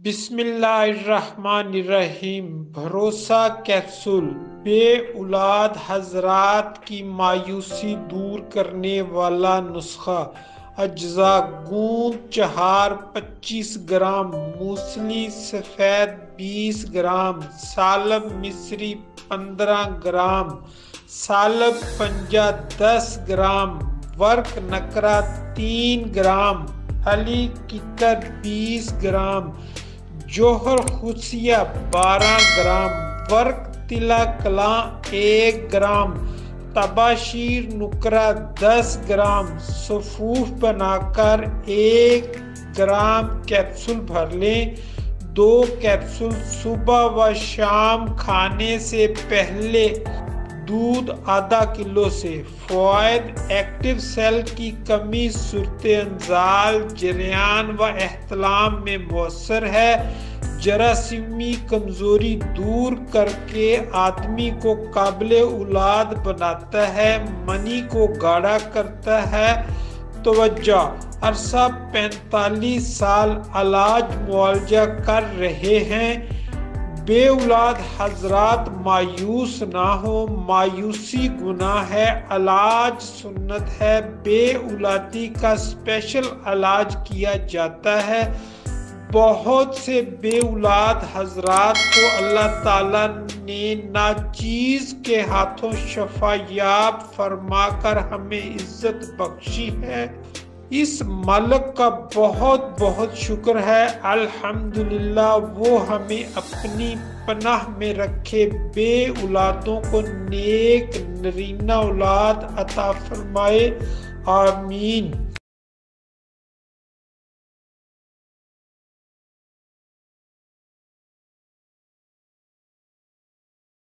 بسم اللہ الرحمن الرحیم۔ بھروسہ کیپسول بے اولاد حضرات کی مایوسی دور کرنے والا نسخہ۔ اجزاء: گوند چہار 25 گرام، موسلی سفید 20 گرام، سالب مصری 15 گرام، سالب پنجہ 10 گرام، ورق نکرہ 3 گرام، علی ککر 20 گرام، جوہر خصیہ 12 گرام، ورق تلا کلاں 1 گرام، تباشیر نکرہ 10 گرام۔ صفوف بنا کر 1 گرام کیپسول بھر لیں۔ 2 کیپسول صبح و شام کھانے سے پہلے۔ دودھ آدھا کلو سے۔ فوائد: ایکٹیو سیل کی کمی صورتحال جریان و احتلام میں مؤثر ہے، جراثیمی کمزوری دور کر کے آدمی کو قابل اولاد بناتا ہے، منی کو گاڑھا کرتا ہے۔ توجہ: عرصہ 45 سال علاج معالجہ کر رہے ہیں۔ بے اولاد حضرات مایوس نہ ہوں، مایوسی گناہ ہے، علاج سنت ہے۔ بے اولادی کا اسپیشل علاج کیا جاتا ہے۔ بہت سے بے اولاد حضرات کو اللہ تعالیٰ نے ناچیز کے ہاتھوں شفا یاب فرما کر ہمیں عزت بخشی ہے، اس مالک کا بہت بہت شکر ہے۔ الحمدللہ وہ ہمیں اپنی پناہ میں رکھے، بے اولادوں کو نیک نرینہ اولاد عطا فرمائے، آمین۔